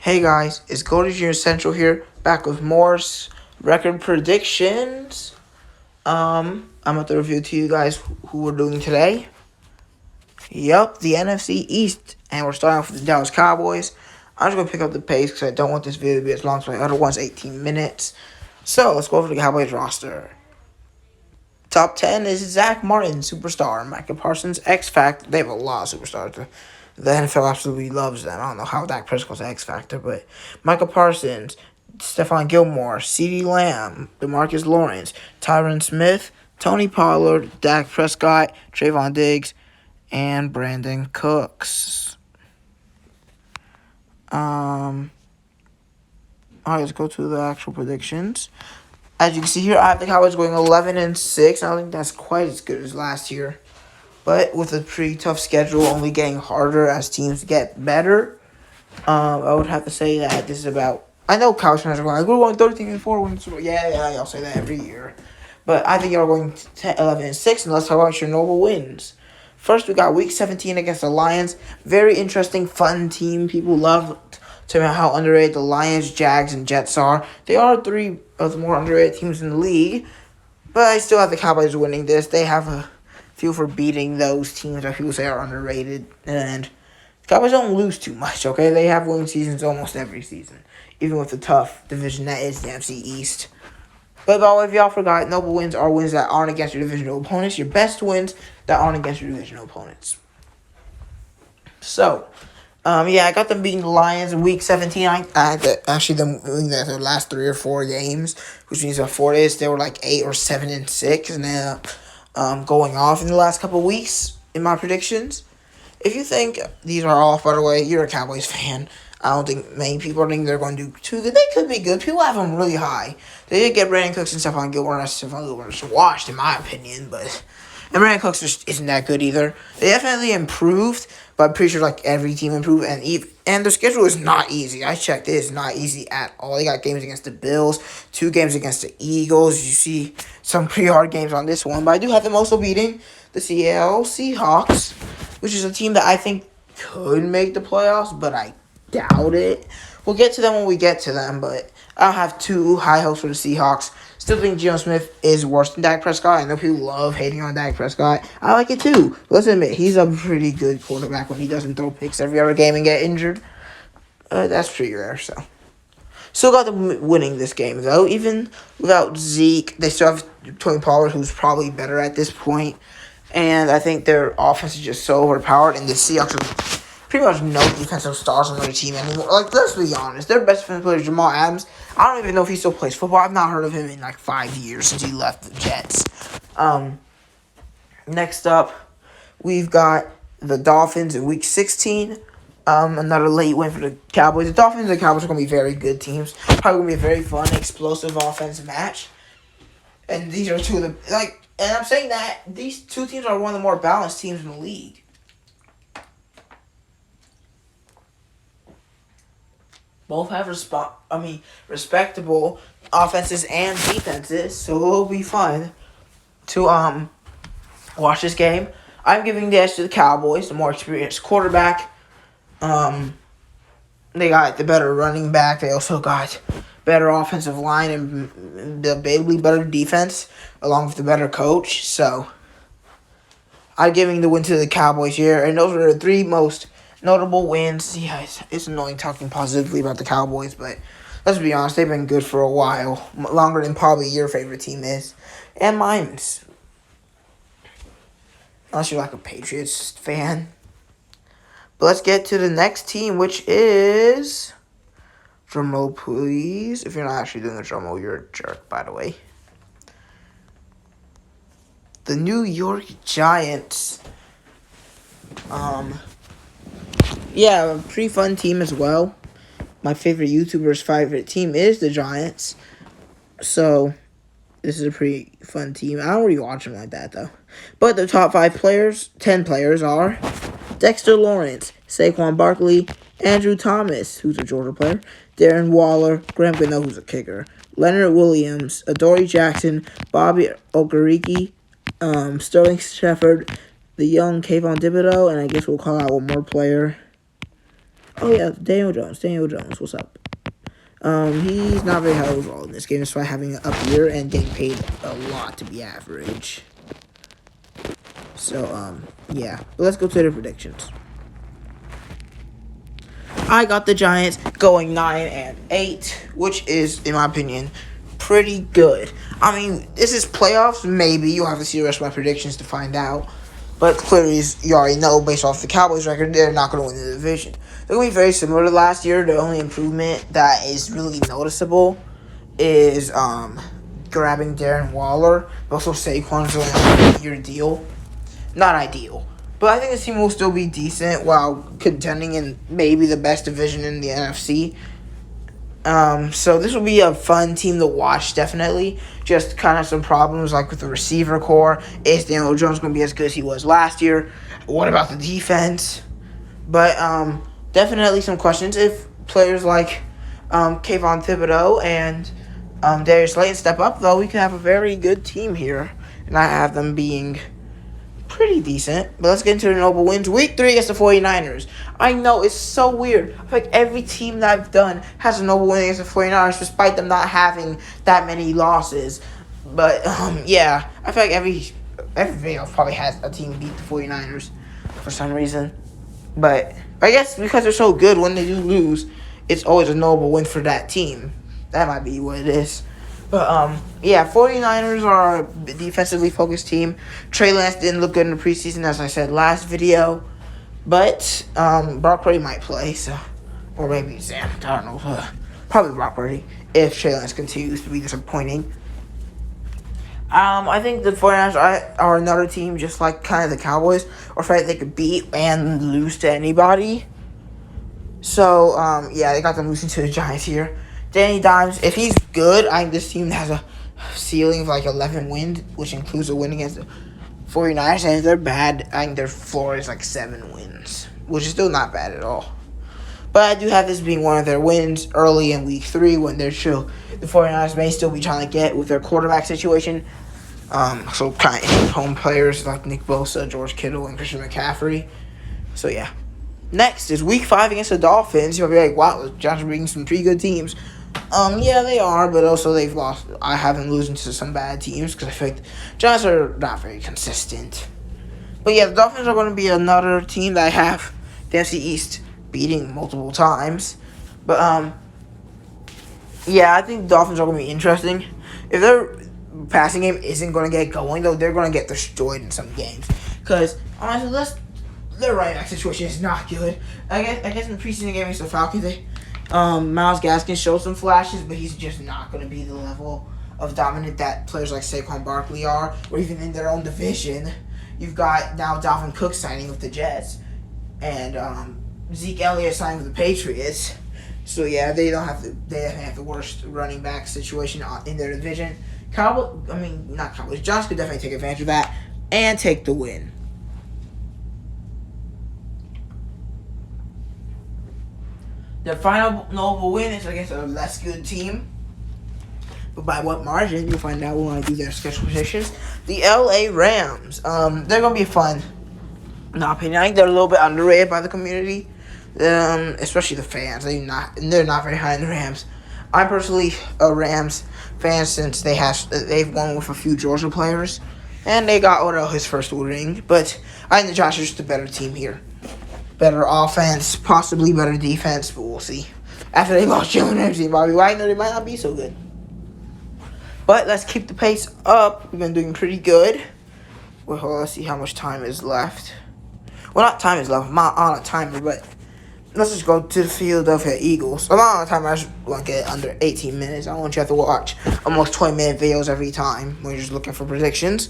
Hey guys, it's Goldie Junior Central here, back with more record predictions. I'm about to review to you guys who we're doing today. Yup, the NFC East, and we're starting off with the Dallas Cowboys. I'm just gonna pick up the pace because I don't want this video to be as long as my other one's 18 minutes. So let's go over the Cowboys roster. Top 10 is Zach Martin, superstar. Micah Parsons, X Factor. They have a lot of superstars. The NFL absolutely loves them. I don't know how Dak Prescott's X Factor, but Micah Parsons, Stephon Gilmore, CeeDee Lamb, DeMarcus Lawrence, Tyron Smith, Tony Pollard, Dak Prescott, Trayvon Diggs, and Brandon Cooks. Alright, let's go to the actual predictions. As you can see here, I think I was going 11-6. I don't think that's quite as good as last year. But with a pretty tough schedule, only getting harder as teams get better, I would have to say that this is about... I know college fans are going, we're going 13-4 wins. Yeah, y'all say that every year. But I think y'all are going 11-6, and let's talk about your normal wins. First, we got Week 17 against the Lions. Very interesting, fun team. People love how underrated the Lions, Jags, and Jets are. They are three of the more underrated teams in the league. But I still have the Cowboys winning this. They have a feel for beating those teams that people say are underrated. And the Cowboys don't lose too much, okay? They have winning seasons almost every season, even with the tough division that is the NFC East. But by the way, if y'all forgot, noble wins are wins that aren't against your divisional opponents. Your best wins that aren't against your divisional opponents. So, I got them beating the Lions in Week 17. I had them winning their last 3 or 4 games, which means before this, they were like 8 or 7-6, and then going off in the last couple of weeks in my predictions. If you think these are off, by the way, you're a Cowboys fan. I don't think many people think they're going to do too good. They could be good. People have them really high. They did get Brandon Cooks and Stephon Gilmore. Stephon Gilmore is washed, in my opinion, and Brandon Cooks just isn't that good either. They definitely improved, but I'm pretty sure like every team improved, and their schedule is not easy. I checked; it is not easy at all. They got games against the Bills, 2 games against the Eagles. You see some pretty hard games on this one, but I do have them also beating the Seattle Seahawks, which is a team that I think could make the playoffs, but I doubt it. We'll get to them when we get to them, but I don't have too high hopes for the Seahawks. Still think Geno Smith is worse than Dak Prescott. I know people love hating on Dak Prescott. I like it too. Let's admit, he's a pretty good quarterback when he doesn't throw picks every other game and get injured. That's pretty rare, so. Still got them winning this game, though. Even without Zeke, they still have Tony Pollard, who's probably better at this point. And I think their offense is just so overpowered, and the Seahawks are pretty much no defensive stars on their team anymore. Like, let's be honest. Their best defensive player is Jamal Adams. I don't even know if he still plays football. I've not heard of him in like 5 years since he left the Jets. Next up, we've got the Dolphins in Week 16. Another late win for the Cowboys. The Dolphins and the Cowboys are going to be very good teams. Probably going to be a very fun, explosive offensive match. And these are two of the... and I'm saying that these two teams are one of the more balanced teams in the league. Both have respectable offenses and defenses, so it'll be fun to watch this game. I'm giving the edge to the Cowboys, the more experienced quarterback. They got the better running back. They also got better offensive line and debatably better defense, along with the better coach. So I'm giving the win to the Cowboys here, and those are the 3 most notable wins. Yeah, it's annoying talking positively about the Cowboys, but let's be honest, they've been good for a while. Longer than probably your favorite team is. And mine's. Unless you're like a Patriots fan. But let's get to the next team, which is... Drumroll, please. If you're not actually doing a drumroll, you're a jerk, by the way. The New York Giants. Yeah, a pretty fun team as well. My favorite YouTuber's favorite team is the Giants. So, this is a pretty fun team. I don't really watch them like that, though. But the top 10 players are Dexter Lawrence, Saquon Barkley, Andrew Thomas, who's a Georgia player, Darren Waller, Graham Gano, who's a kicker, Leonard Williams, Adoree Jackson, Bobby Okereke, Sterling Shepard, the young Kayvon Thibodeaux, and I guess we'll call out one more player. Oh yeah, Daniel Jones. Daniel Jones, what's up? He's not very high overall in this game, despite having an up year and getting paid a lot to be average. So, yeah. But let's go to the predictions. I got the Giants going 9-8, which is, in my opinion, pretty good. I mean, this is playoffs, maybe. You'll have to see the rest of my predictions to find out. But clearly, you already know, based off the Cowboys' record, they're not going to win the division. They're going to be very similar to last year. The only improvement that is really noticeable is grabbing Darren Waller. Also, Saquon's only on a 1-year deal. Not ideal. But I think this team will still be decent while contending in maybe the best division in the NFC. So this will be a fun team to watch, definitely. Just kind of some problems like with the receiver core. Is Daniel Jones going to be as good as he was last year? What about the defense? But definitely some questions. If players like Kayvon Thibodeau and Darius Slayton step up, though, we could have a very good team here. And I have them being pretty decent. But let's get into the notable wins. Week 3 against the 49ers. I know, it's so weird. I feel like every team that I've done has a notable win against the 49ers, despite them not having that many losses. But, yeah, I feel like every video probably has a team beat the 49ers for some reason. But I guess because they're so good, when they do lose, it's always a notable win for that team. That might be what it is. But, yeah, 49ers are a defensively focused team. Trey Lance didn't look good in the preseason, as I said last video. But, Brock Purdy might play, so. Or maybe Sam. I don't know. Probably Brock Purdy, if Trey Lance continues to be disappointing. I think the 49ers are another team, just like kind of the Cowboys, or fight they could beat and lose to anybody. So, yeah, they got them losing to the Giants here. Danny Dimes, if he's good, I think this team has a ceiling of like 11 wins, which includes a win against the 49ers. And if they're bad, I think their floor is like 7 wins, which is still not bad at all. But I do have this being one of their wins early in week 3 when they're still, the 49ers may still be trying to get with their quarterback situation. So kind of home players like Nick Bosa, George Kittle, and Christian McCaffrey. So yeah. Next is week 5 against the Dolphins. You'll be like, wow, the Giants are beating some pretty good teams. Yeah, they are, but also they've lost. I have them losing to some bad teams because I feel like the Giants are not very consistent. But yeah, the Dolphins are going to be another team that I have the NFC East beating multiple times. But, yeah, I think the Dolphins are going to be interesting. If their passing game isn't going to get going, though, they're going to get destroyed in some games. Because, honestly, their running back situation is not good. I guess in the preseason game against the Falcons, Myles Gaskin showed some flashes, but he's just not going to be the level of dominant that players like Saquon Barkley are, or even in their own division. You've got now Dalvin Cook signing with the Jets, and Zeke Elliott signing with the Patriots. So yeah, they have the worst running back situation in their division. Not Cowboys. Giants could definitely take advantage of that and take the win. The final notable win is against a less good team. But by what margin, you'll find out when I do their schedule predictions. The LA Rams. They're going to be fun. In my opinion, I think they're a little bit underrated by the community. Especially the fans. They're not very high in the Rams. I'm personally a Rams fan since they've won with a few Georgia players. And they got Odell his first ring. But I think the Giants are just a better team here. Better offense, possibly better defense, but we'll see. After they lost Jalen Ramsey and Bobby Wagner, they might not be so good. But let's keep the pace up. We've been doing pretty good. Well, let's see how much time is left. Well, not time is left. I'm not on a timer, but let's just go to the Philadelphia Eagles. I'm not on a timer. I just want to get under 18 minutes. I don't want you to have to watch almost 20-minute videos every time when you're just looking for predictions.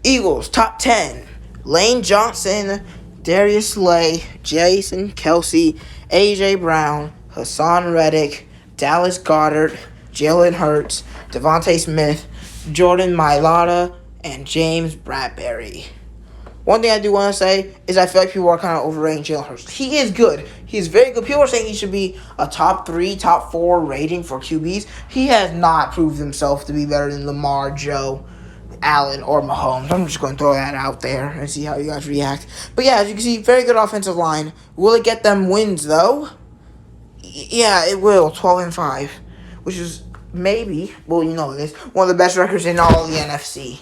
Eagles, top 10. Lane Johnson, Darius Slay, Jason Kelsey, A.J. Brown, Hassan Reddick, Dallas Goedert, Jalen Hurts, Devontae Smith, Jordan Mailata, and James Bradbury. One thing I do want to say is I feel like people are kind of overrating Jalen Hurts. He is good. He's very good. People are saying he should be a top 3, top 4 rating for QBs. He has not proved himself to be better than Lamar, Joe, Allen or Mahomes. I'm just going to throw that out there and see how you guys react. But yeah, as you can see, very good offensive line. Will it get them wins, though? Yeah, it will. 12-5, which is maybe, well, you know this, one of the best records in all of the NFC.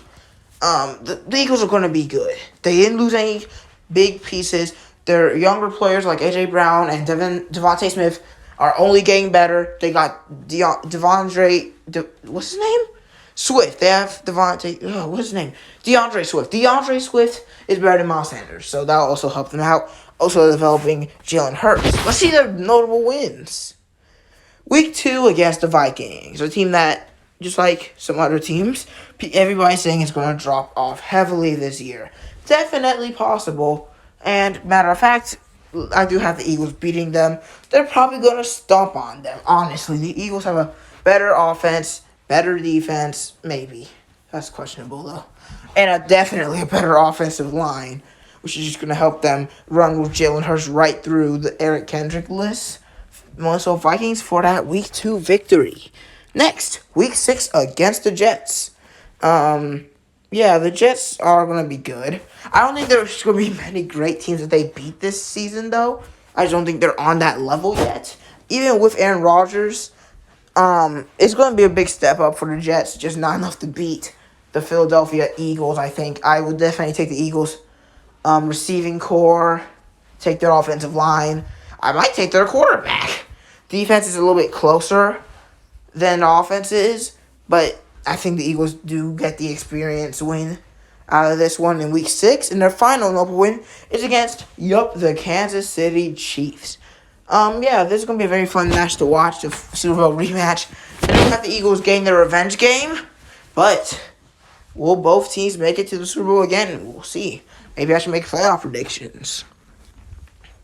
The Eagles are going to be good. They didn't lose any big pieces. Their younger players like A.J. Brown and Devontae Smith are only getting better. They got what's his name? Swift. They have Devontae. What's his name? DeAndre Swift. DeAndre Swift is better than Miles Sanders, so that'll also help them out. Also developing Jalen Hurts. Let's see their notable wins. Week 2 against the Vikings, a team that, just like some other teams, everybody's saying it's going to drop off heavily this year. Definitely possible. And matter of fact, I do have the Eagles beating them. They're probably going to stomp on them. Honestly, the Eagles have a better offense, better defense, maybe. That's questionable, though. And definitely a better offensive line, which is just going to help them run with Jalen Hurts right through the Eric Kendrick list. So Vikings for that Week 2 victory. Next, Week 6 against the Jets. Yeah, the Jets are going to be good. I don't think there's going to be many great teams that they beat this season, though. I just don't think they're on that level yet. Even with Aaron Rodgers, it's going to be a big step up for the Jets. Just not enough to beat the Philadelphia Eagles, I think. I would definitely take the Eagles receiving core, take their offensive line. I might take their quarterback. Defense is a little bit closer than the offense is, but I think the Eagles do get the experience win out of this one in Week 6. And their final notable win is against, the Kansas City Chiefs. Yeah, this is going to be a very fun match to watch, the Super Bowl rematch. I don't have the Eagles getting their revenge game, but will both teams make it to the Super Bowl again? We'll see. Maybe I should make playoff predictions.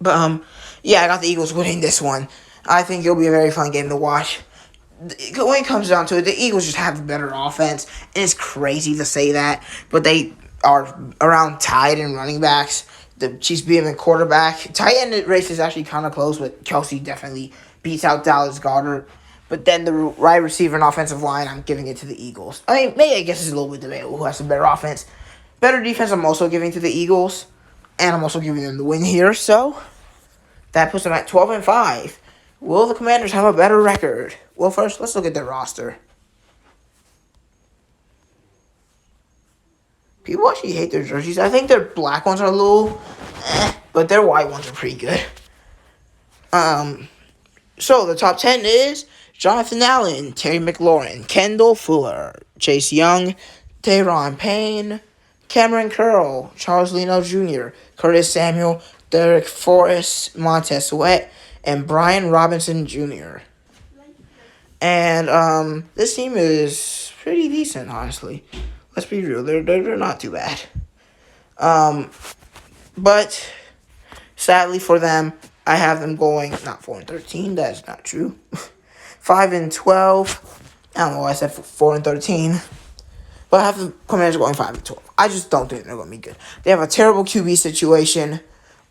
But, yeah, I got the Eagles winning this one. I think it'll be a very fun game to watch. When it comes down to it, the Eagles just have a better offense, and it's crazy to say that, but they are around tied in running backs. The Chiefs beat them in quarterback. Tight end race is actually kind of close, but Kelsey definitely beats out Dallas Goedert. But then the wide receiver and offensive line, I'm giving it to the Eagles. I mean, maybe I guess it's a little bit debatable who has a better offense. Better defense, I'm also giving to the Eagles, and I'm also giving them the win here, so that puts them at 12-5. Will the Commanders have a better record? Well, first, let's look at their roster. People actually hate their jerseys. I think their black ones are a little but their white ones are pretty good. So the top 10 is Jonathan Allen, Terry McLaurin, Kendall Fuller, Chase Young, Daron Payne, Cameron Curl, Charles Leno Jr., Curtis Samuel, Derek Forrest, Montez Sweat, and Brian Robinson Jr. And this team is pretty decent, honestly. Let's be real, they're not too bad. But sadly for them, I have them going not 4-13. That's not true. 5-12. I don't know why I said 4-13. But I have the Commanders going 5-12. I just don't think they're going to be good. They have a terrible QB situation.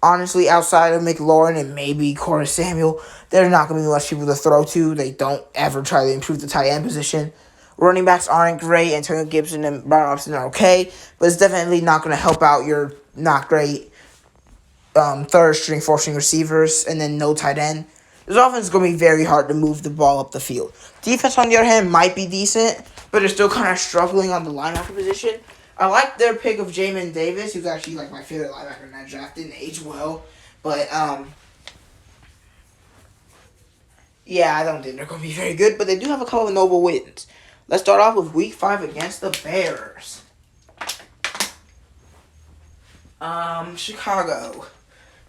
Honestly, outside of McLaurin and maybe Corey Samuel, there's not going to be much people to throw to. They don't ever try to improve the tight end position. Running backs aren't great. Antonio Gibson and Brian Robinson are okay. But it's definitely not going to help out your not great third string, fourth string receivers, and then no tight end. This offense is going to be very hard to move the ball up the field. Defense, on the other hand, might be decent, but they're still kind of struggling on the linebacker position. I like their pick of Jamin Davis, who's actually like my favorite linebacker in that draft. Didn't age well, but yeah, I don't think they're going to be very good, but they do have a couple of notable wins. Let's start off with Week 5 against the Bears. Chicago.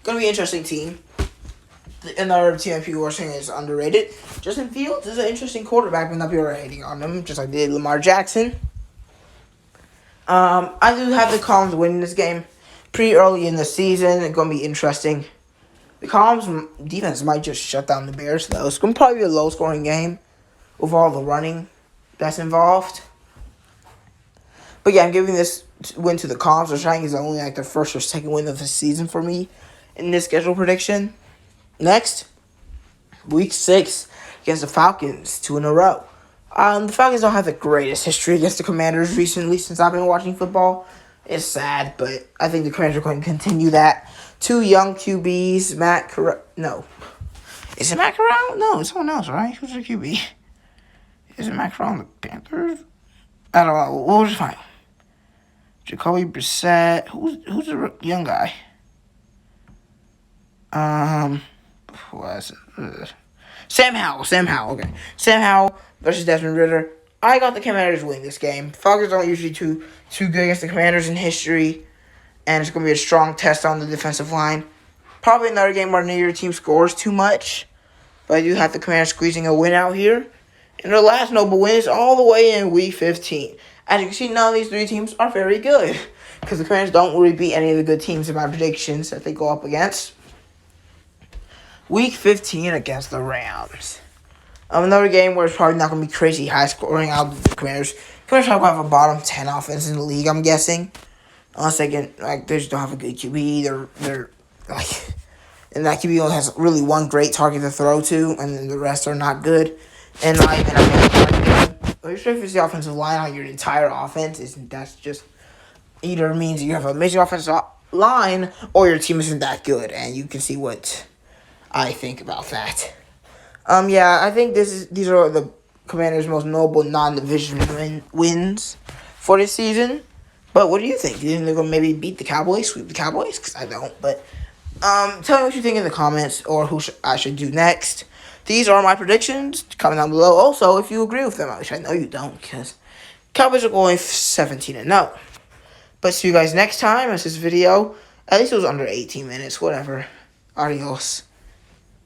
Going to be an interesting team. Another team that people are saying is underrated. Justin Fields is an interesting quarterback, but not people are hating on him, just like they did Lamar Jackson. I do have the Columns winning this game pretty early in the season. It's going to be interesting. The Columns defense might just shut down the Bears, though. It's going to probably be a low-scoring game with all the running that's involved. But yeah, I'm giving this win to the Columns, which I think is only like the first or second win of the season for me in this schedule prediction. Next, Week 6 against the Falcons, 2 in a row. The Falcons don't have the greatest history against the Commanders recently since I've been watching football. It's sad, but I think the Commanders are going to continue that. Two young QBs, no. Is it Matt Corral? No, it's someone else, right? Who's the QB? Is it Matt Corral on the Panthers? I don't know. What was fine? Jacoby Brissett. Who's the young guy? What is it? Sam Howell. Okay. Sam Howell versus Desmond Ridder. I got the Commanders winning this game. Falcons aren't usually too good against the Commanders in history, and it's going to be a strong test on the defensive line. Probably another game where neither team scores too much, but I do have the Commanders squeezing a win out here. And their last notable win is all the way in Week 15. As you can see, none of these three teams are very good, because the Commanders don't really beat any of the good teams in my predictions that they go up against. Week 15 against the Rams. Another game where it's probably not going to be crazy high scoring out of the Commanders. Commanders are going to have a bottom 10 offense in the league, I'm guessing. Unless they just don't have a good QB. They're like, and that QB only has really one great target to throw to, and then the rest are not good. And not even you're sure if it's the offensive line on your entire offense, that's just either means you have an amazing offensive line or your team isn't that good, and you can see what I think about that. I think these are the Commanders' most notable non-division wins for this season. But what do you think? Do you think they're going to maybe beat the Cowboys, sweep the Cowboys? Because I don't. But tell me what you think in the comments or who I should do next. These are my predictions. Comment down below. Also, if you agree with them, which I know you don't, because Cowboys are going 17-0. But see you guys next time. That's this video. At least it was under 18 minutes. Whatever. Adios.